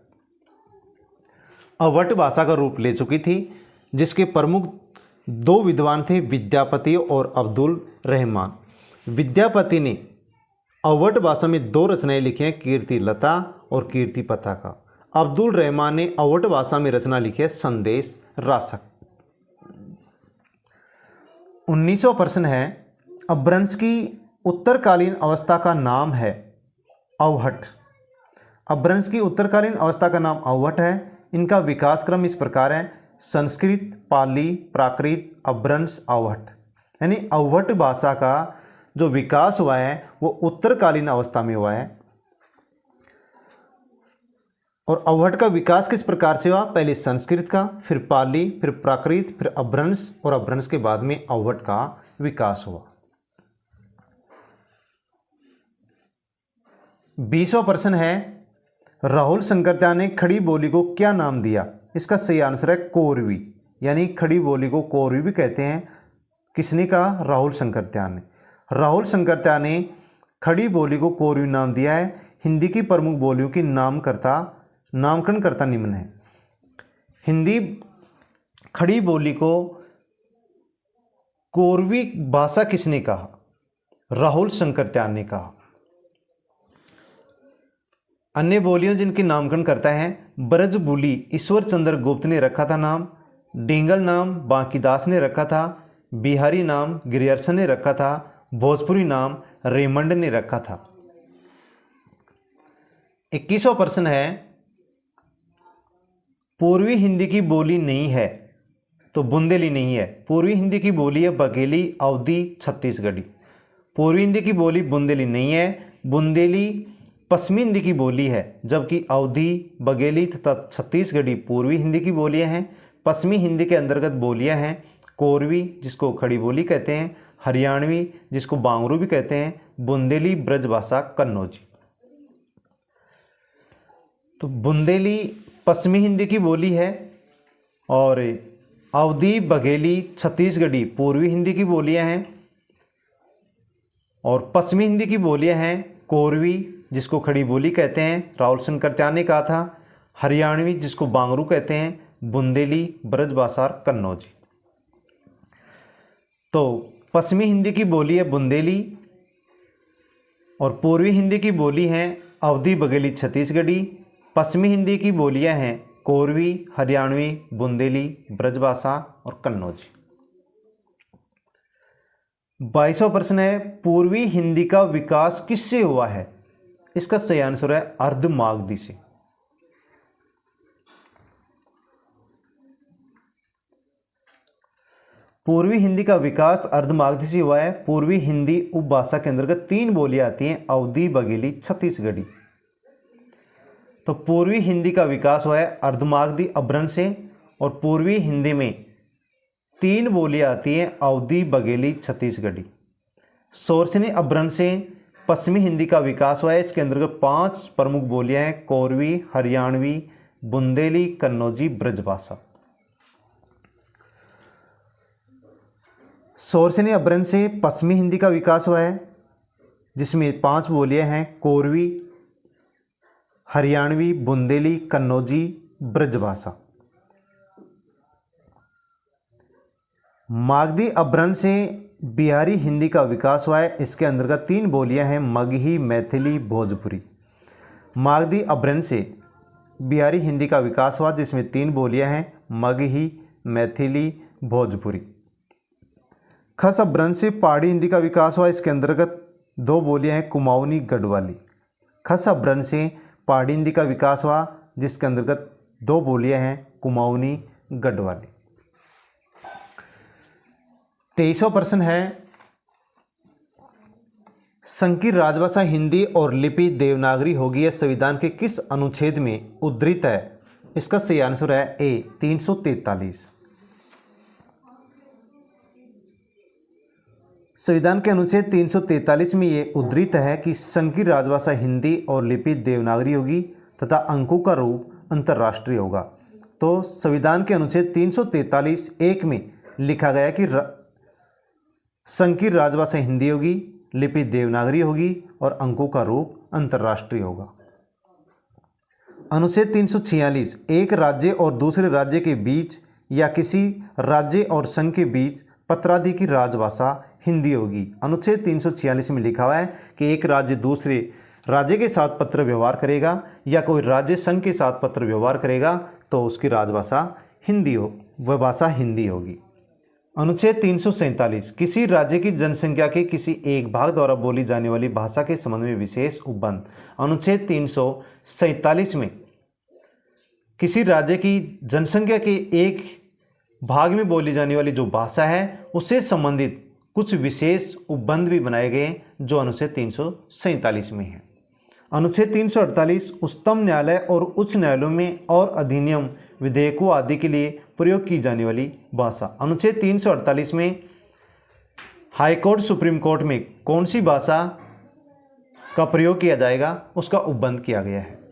अवहट भाषा का रूप ले चुकी थी, जिसके प्रमुख 2 विद्वान थे, विद्यापति और अब्दुल रहमान। विद्यापति ने अवहट भाषा में 2 रचनाएं लिखी हैं, कीर्तिलता और कीर्ति पताका। अब्दुल रहमान ने अवहट भाषा में रचना लिखी है, संदेश राशक। 19वां प्रश्न है, अपभ्रंश की उत्तरकालीन अवस्था का नाम है अवहट। अपभ्रंश की उत्तरकालीन अवस्था का नाम अवहट है। इनका विकास क्रम इस प्रकार है, संस्कृत, पाली, प्राकृत, अपभ्रंश, अवहट। यानी अवहट भाषा का जो विकास हुआ है वो उत्तरकालीन अवस्था में हुआ है। और अवहट का विकास किस प्रकार से हुआ? पहले संस्कृत का, फिर पाली, फिर प्राकृत, फिर अपभ्रंश और अपभ्रंश के बाद में अवहट का विकास हुआ। 20वां प्रश्न है, राहुल शंकरत्याल ने खड़ी बोली को क्या नाम दिया? इसका सही आंसर है कोरवी। यानी खड़ी बोली को कोरवी भी कहते हैं। किसने कहा? राहुल शंकरत्याल ने। राहुल शंकरत्याल ने खड़ी बोली को कोरवी नाम दिया है। हिंदी की प्रमुख बोलियों की नामकरणकर्ता निम्न है। हिंदी खड़ी बोली को कोरवी भाषा किसने कहा? राहुल शंकरत्याल ने कहा। अन्य बोलियों जिनके नामकरण करता है, ब्रजबुली ईश्वर चंद्र गुप्त ने रखा था नाम, डिंगल नाम बांकीदास ने रखा था, बिहारी नाम गिरियर्सन ने रखा था, भोजपुरी नाम रेमंड ने रखा था। 21वां प्रश्न है, पूर्वी हिंदी की बोली नहीं है, तो बुंदेली नहीं है। पूर्वी हिंदी की बोली है बघेली, अवधी, छत्तीसगढ़ी। पूर्वी हिंदी की बोली बुंदेली नहीं है। बुंदेली पश्चिमी हिंदी की बोली है, जबकि अवधी, बघेली तथा छत्तीसगढ़ी पूर्वी हिंदी की बोलियां हैं। पश्चिमी हिंदी के अंतर्गत बोलियां हैं कोरवी, जिसको खड़ी बोली कहते हैं, हरियाणवी जिसको बांगरू भी कहते हैं, बुंदेली ब्रजभाषा कन्नौजी। तो बुंदेली पश्चिमी हिंदी की बोली है और अवधी, बघेली, छत्तीसगढ़ी पूर्वी हिंदी की बोलियां हैं और पश्चिमी हिंदी की बोलियां हैं कोरवी, जिसको खड़ी बोली कहते हैं, राहुल शंकरत्याल ने कहा था, हरियाणवी जिसको बांगरू कहते हैं, बुंदेली ब्रजभाषा कन्नौजी। तो पश्चिमी हिंदी की बोली है बुंदेली और पूर्वी हिंदी की बोली है अवधी, बघेली, छत्तीसगढ़ी। पश्चिमी हिंदी की बोलियां हैं कोरवी, हरियाणवी, बुंदेली, ब्रजभाषा और कन्नौजी। 22वां प्रश्न है, पूर्वी हिंदी का विकास किससे हुआ है? इसका सही आंसर है अर्धमागधी से। पूर्वी हिंदी का विकास अर्धमागधी से हुआ है। पूर्वी हिंदी उपभाषा के अंतर्गत 3 बोलियां आती हैं, अवधी, बघेली, छत्तीसगढ़ी। तो पूर्वी हिंदी का विकास हुआ है अर्धमागधी अभ्रंश से, और पूर्वी हिंदी में 3 बोलियां आती हैं, अवधी, बघेली, छत्तीसगढ़ी। शोरसनी अभ्रंश से पश्चिमी हिंदी का विकास हुआ है। इसके अंतर्गत 5 प्रमुख बोलियां हैं, कोरवी, हरियाणवी, बुंदेली, कन्नौजी, ब्रजभाषा। शोरसनी अभ्रंश से पश्चिमी हिंदी का विकास हुआ है, जिसमें 5 बोलियां हैं, कोरवी, हरियाणवी, बुंदेली, कन्नौजी, ब्रजभाषा। मागधी अभ्रंश से बिहारी हिंदी का विकास हुआ है। इसके अंतर्गत 3 बोलियां हैं, मगही, मैथिली, भोजपुरी। मागधी अभ्रंश से बिहारी हिंदी का विकास हुआ, जिसमें 3 बोलियां हैं, मगही, मैथिली, भोजपुरी। खस अभ्रंश से पहाड़ी हिंदी का विकास हुआ। इसके अंतर्गत 2 बोलियां हैं, कुमाऊनी, गढ़वाली। खस अभ्रंश से पहाड़ी हिंदी का विकास हुआ, जिसके अंतर्गत 2 बोलियां हैं, कुमाऊनी, गढ़वाली। 23वां प्रश्न है, संकीर्ण राजभाषा हिंदी और लिपि देवनागरी होगी, यह संविधान के किस अनुच्छेद में उद्धृत है? इसका सही आंसर है ए 343। संविधान के अनुच्छेद 343 में ये उद्धृत है कि संकीर्ण राजभाषा हिंदी और लिपि देवनागरी होगी तथा अंकों का रूप अंतर्राष्ट्रीय होगा। तो संविधान के अनुच्छेद 343(1) में लिखा गया कि संकीर्ण राजभाषा हिंदी होगी, लिपि देवनागरी होगी और अंकों का रूप अंतर्राष्ट्रीय होगा। अनुच्छेद 346 एक राज्य और दूसरे राज्य के बीच या किसी राज्य और संघ के बीच पत्रादि की राजभाषा हिंदी होगी। अनुच्छेद 346 में लिखा हुआ है कि एक राज्य दूसरे राज्य के साथ पत्र व्यवहार करेगा या कोई राज्य संघ के साथ पत्र व्यवहार करेगा तो उसकी राजभाषा हिंदी हो, वह भाषा हिंदी होगी। अनुच्छेद 347 किसी राज्य की जनसंख्या के किसी एक भाग द्वारा बोली जाने वाली भाषा के संबंध में विशेष उपबंध। अनुच्छेद 347 में किसी राज्य की जनसंख्या के एक भाग में बोली जाने वाली जो भाषा है उससे संबंधित कुछ विशेष उपबंध भी बनाए गए जो अनुच्छेद 347 में है। अनुच्छेद 348 उच्चतम न्यायालय और उच्च न्यायालयों में और अधिनियम, विधेयकों आदि के लिए प्रयोग की जाने वाली भाषा। अनुच्छेद 348 में हाईकोर्ट, सुप्रीम कोर्ट में कौन सी भाषा का प्रयोग किया जाएगा उसका उपबंध किया गया है।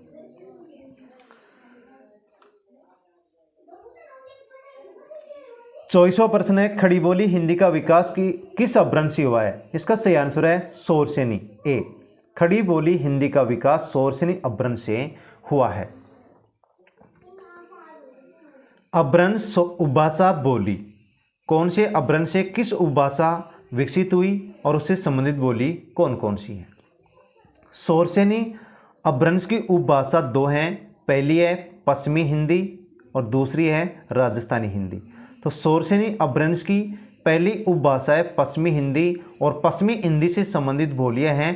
चौबीसवां प्रश्न है, खड़ी बोली हिंदी का विकास किस अपभ्रंश से हुआ है? इसका सही आंसर है शोरसेनी ए। खड़ी बोली हिंदी का विकास शोरसेनी अपभ्रंश से हुआ है। अपभ्रंश उपभाषा बोली, कौन से अपभ्रंश से किस उपभाषा विकसित हुई और उससे संबंधित बोली कौन कौन सी है? शोरसेनी अपभ्रंश की उपभाषा 2 हैं, पहली है पश्चिमी हिंदी और दूसरी है राजस्थानी हिंदी। तो शोरसेनी अपभ्रंश की पहली उपभाषा है पश्चिमी हिंदी और पश्चिमी हिंदी से संबंधित बोलियां हैं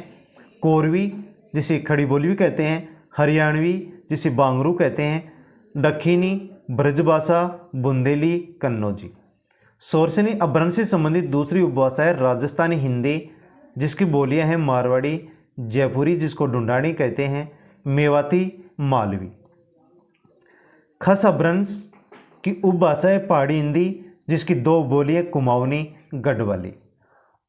कोरवी जिसे खड़ी बोली भी कहते हैं, हरियाणवी जिसे बांगरू कहते हैं, दक्षिणी, ब्रजभाषा, बुंदेली, कन्नौजी। शोरसेनी अपभ्रंश से संबंधित दूसरी उपभाषा है राजस्थानी हिंदी जिसकी बोलियां हैं मारवाड़ी, जयपुरी जिसको ढूंढानी कहते हैं, मेवाती, मालवी। खस अपभ्रंश की उपभाषा है पहाड़ी हिंदी जिसकी 2 बोलियां कुमाऊनी, गढ़वाली।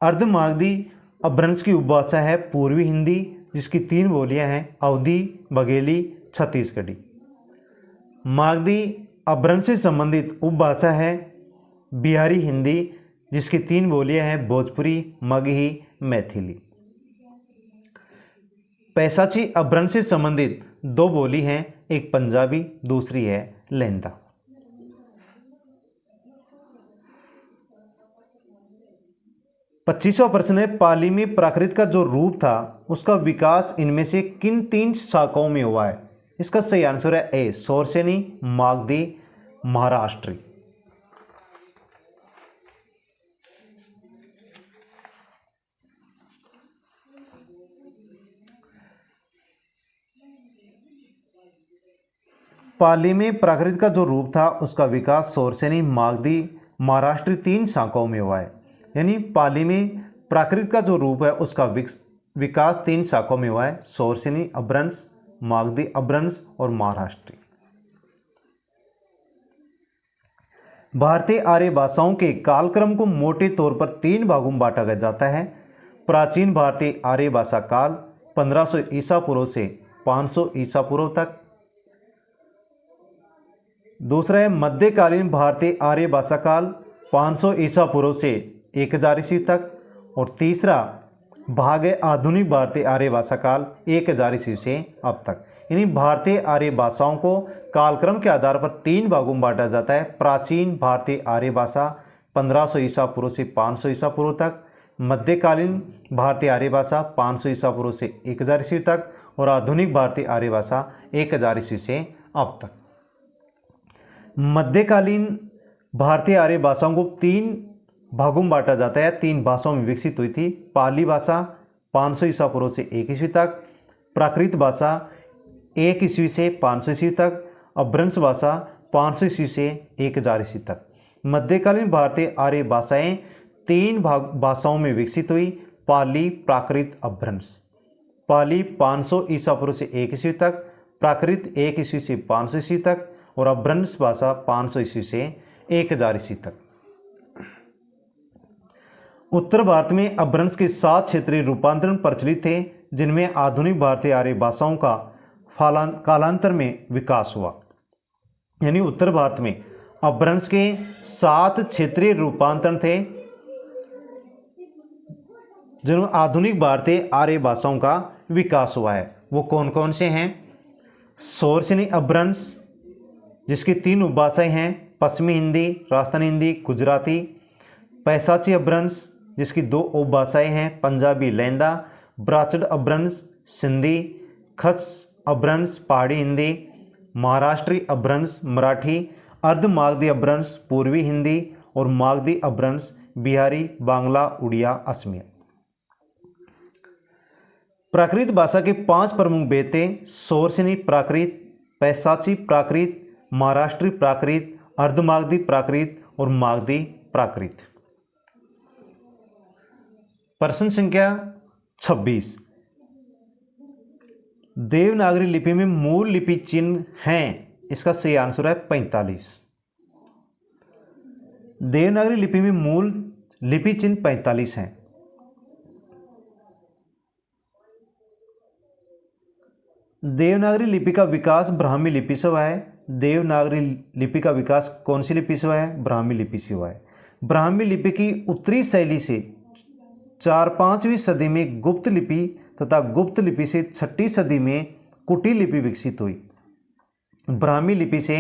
अर्धमागधी अपभ्रंश की उपभाषा है पूर्वी हिंदी जिसकी 3 बोलियां हैं अवधी, बघेली, छत्तीसगढ़ी। मागधी अपभ्रंश से संबंधित उपभाषा है बिहारी हिंदी जिसकी 3 बोलियां हैं भोजपुरी, मगही, मैथिली। पैसाची अपभ्रंश से संबंधित 2 बोली हैं, एक पंजाबी, दूसरी है लहंदा। पच्चीसवां प्रश्न है, पाली में प्राकृत का जो रूप था उसका विकास इनमें से किन 3 शाखाओं में हुआ है? इसका सही आंसर है ए शोरसेनी, मागधी, महाराष्ट्री। पाली में प्राकृत का जो रूप था उसका विकास सोरसेनी, मागधी, महाराष्ट्र 3 शाखाओं में हुआ है। यानी पाली में प्राकृत का जो रूप है उसका विकास 3 शाखाओं में हुआ है, सोरसेनी अपभ्रंश, मागधी अपभ्रंश और महाराष्ट्री। भारतीय आर्य भाषाओं के कालक्रम को मोटे तौर पर 3 भागों में बांटा जाता है। प्राचीन भारतीय आर्य भाषा काल 1500 ईसा पूर्व से 500 ईसा पूर्व तक। दूसरा है मध्यकालीन भारतीय आर्य भाषा काल 500 ईसा पूर्व से 1000 ईस्वी तक। और तीसरा भाग है आधुनिक भारतीय आर्य भाषा काल 1000 ईस्वी से अब तक। यानी भारतीय आर्य भाषाओं को कालक्रम के आधार पर 3 भागों में बांटा जाता है। प्राचीन भारतीय आर्य भाषा 1500 ईसा पूर्व से 500 ईसा पूर्व तक, मध्यकालीन भारतीय आर्य भाषा 500 ईसा पूर्व से 1000 ईस्वी तक और आधुनिक भारतीय आर्य भाषा 1000 ईस्वी से अब तक। मध्यकालीन भारतीय आर्य भाषाओं को 3 भागों में बांटा जाता है। 3 भाषाओं में विकसित हुई थी। पाली भाषा 500 ईसा पूर्व से 1 ईस्वी तक, प्राकृत भाषा 1 ईस्वी से 500 ईस्वी तक, अपभ्रंश भाषा 500 ईस्वी से 1000 ईस्वी तक। मध्यकालीन भारतीय आर्य भाषाएं 3 भाषाओं में विकसित हुई, पाली, प्राकृत, अपभ्रंश। पाली 500 ईसा पूर्व से 1 ईस्वी तक, प्राकृत 1 ईस्वी से 500 ईस्वी तक और अपभ्रंश भाषा 500 ईस्वी से 1000 ईस्वी तक। उत्तर भारत में अपभ्रंश के 7 क्षेत्रीय रूपांतरण प्रचलित थे, जिनमें आधुनिक भारतीय आर्य भाषाओं का कालांतर में विकास हुआ। यानी उत्तर भारत में अपभ्रंश के 7 क्षेत्रीय रूपांतरण थे, जिनमें आधुनिक भारतीय आर्य भाषाओं का विकास हुआ है। वो कौन कौन से हैं? सोरसेनी अपभ्रंश, जिसकी 3 उपभाषाएं हैं, पश्चिमी हिंदी, राजस्थानी हिंदी, गुजराती। पैशाची अपभ्रंश, जिसकी 2 उपभाषाएं हैं, पंजाबी, लैंदा। ब्राचड़ अपभ्रंश, सिंधी। खच अपभ्रंश, पहाड़ी हिंदी। महाराष्ट्री अपभ्रंश, मराठी। अर्धमागधी अपभ्रंश, पूर्वी हिंदी। और मागधी अपभ्रंश, बिहारी, बांग्ला, उड़िया, असमिया। प्राकृत भाषा के 5 प्रमुख भेद थे: सोरसेनी प्राकृत, पैशाची प्राकृत, महाराष्ट्री प्राकृत, अर्धमागधी प्राकृत और मागधी प्राकृत। प्रश्न संख्या 26, देवनागरी लिपि में मूल लिपि चिन्ह हैं? इसका सही आंसर है 45। देवनागरी लिपि में मूल लिपि चिन्ह 45 हैं। देवनागरी लिपि का विकास ब्राह्मी लिपि से हुआ है। देवनागरी लिपि का विकास कौन सी लिपि से हुआ है? ब्राह्मी लिपि से हुआ है। ब्राह्मी लिपि की उत्तरी शैली से 4-5वीं सदी में गुप्त लिपि तथा गुप्त लिपि से 6ठी सदी में कुटिल लिपि विकसित हुई। ब्राह्मी लिपि से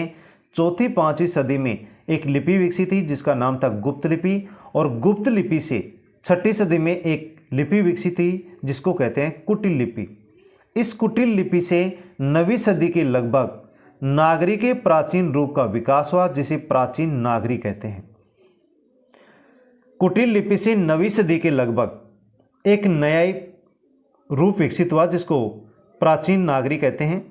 4वीं-5वीं सदी में एक लिपि विकसित हुई जिसका नाम था गुप्त लिपि, और गुप्त लिपि से 6ठी सदी में एक लिपि विकसित हुई जिसको कहते हैं कुटिल लिपि। इस कुटिल लिपि से 9वीं सदी के लगभग नागरी के प्राचीन रूप का विकास हुआ, जिसे प्राचीन नागरी कहते हैं। कुटिल लिपि से 9वीं सदी के लगभग एक नया रूप विकसित हुआ जिसको प्राचीन नागरी कहते हैं।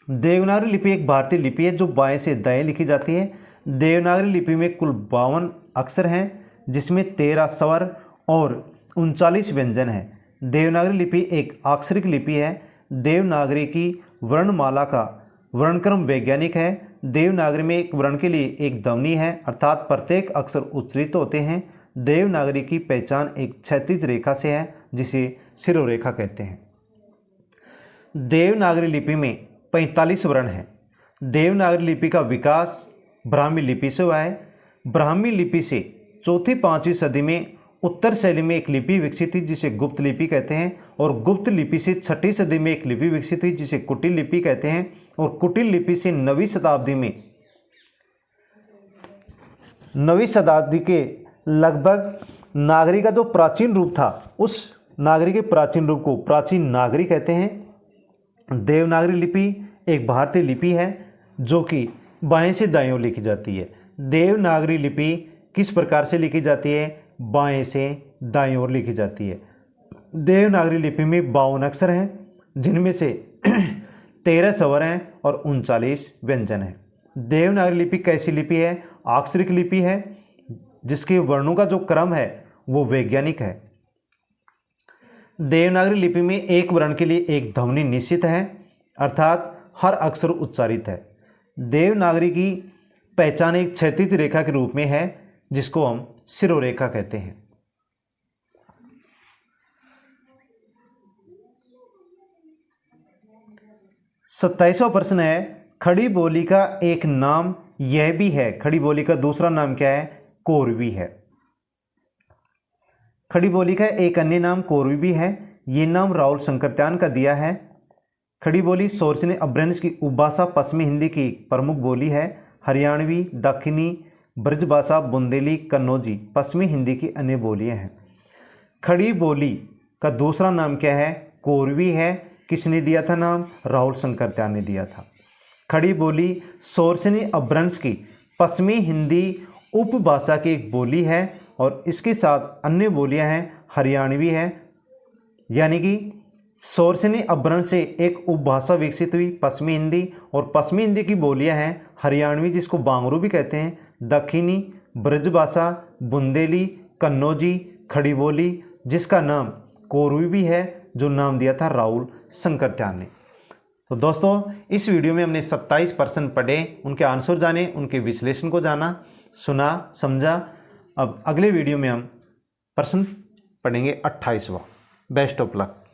देवनागरी लिपि एक भारतीय लिपि है जो बाएं से दाएं लिखी जाती है। देवनागरी लिपि में कुल 52 अक्षर हैं, जिसमें 13 स्वर और 39 व्यंजन हैं। देवनागरी लिपि एक अक्षरिक लिपि है। देवनागरी की वर्णमाला का वर्णक्रम वैज्ञानिक है। देवनागरी में एक वर्ण के लिए एक ध्वनि है, अर्थात प्रत्येक अक्षर उच्चारित होते हैं। देवनागरी की पहचान एक क्षैतिज रेखा से है जिसे शिरोरेखा कहते हैं। देवनागरी लिपि में 45 वर्ण हैं। देवनागरी लिपि का विकास ब्राह्मी लिपि से हुआ है। ब्राह्मी लिपि से 4वीं-5वीं सदी में उत्तर शैली में एक लिपि विकसित हुई जिसे गुप्त लिपि कहते हैं, और गुप्त लिपि से 6ठी सदी में एक लिपि विकसित हुई जिसे कुटिल लिपि कहते हैं, और कुटिल लिपि से 9वीं शताब्दी के लगभग नागरी का जो प्राचीन रूप था उस नागरी के प्राचीन रूप को प्राचीन नागरी कहते हैं। देवनागरी लिपि एक भारतीय लिपि है जो कि बाएं से दाएं ओर लिखी जाती है। देवनागरी लिपि किस प्रकार से लिखी जाती है? बाएं से दाएं ओर लिखी जाती है। देवनागरी लिपि में 52 अक्षर हैं, जिनमें से 13 स्वर हैं और 39 व्यंजन हैं। देवनागरी लिपि कैसी लिपि है? अक्षरिक लिपि है, जिसके वर्णों का जो क्रम है वो वैज्ञानिक है। देवनागरी लिपि में एक वर्ण के लिए एक ध्वनि निश्चित है, अर्थात हर अक्षर उच्चारित है। देवनागरी की पहचान एक क्षैतिज रेखा के रूप में है, जिसको हम शिरोरेखा कहते हैं। सत्ताईसवां प्रश्न है, खड़ी बोली का एक नाम यह भी है। खड़ी बोली का दूसरा नाम क्या है? कोरवी है। खड़ी बोली का एक अन्य नाम कोरवी भी है। ये नाम राहुल शंकरत्यान का दिया है। खड़ी बोली सोर्चने अभ्रंश की उपभाषा पश्चिमी हिंदी की प्रमुख बोली है। हरियाणवी, दक्षिणी, ब्रजभाषा, बुंदेली, कन्नौजी पश्चिमी हिंदी की अन्य बोलियां हैं। खड़ी बोली का दूसरा नाम क्या है? कोरवी है। किसने दिया था नाम? राहुल शंकरत्यान ने दिया था। खड़ी बोली सोर्चनी अपभ्रंश की पश्चिमी हिंदी उपभाषा की एक बोली है और इसके साथ अन्य बोलियां हैं। हरियाणवी है, यानी कि सोर्चनी अपभ्रंश से एक उपभाषा विकसित हुई पश्चिमी हिंदी, और पश्चिमी हिंदी की बोलियां हैं हरियाणवी, जिसको बांगरू भी कहते हैं, दक्षिणी, ब्रजभाषा, बुंदेली, कन्नौजी, खड़ी बोली, जिसका नाम कोरवी भी है, जो नाम दिया था राहुल शंकरत्यान ने। तो दोस्तों, इस वीडियो में हमने 27 प्रश्न पढ़े, उनके आंसर जाने, उनके विश्लेषण को जाना, सुना, समझा। अब अगले वीडियो में हम प्रश्न पढ़ेंगे 28वां। Best of luck.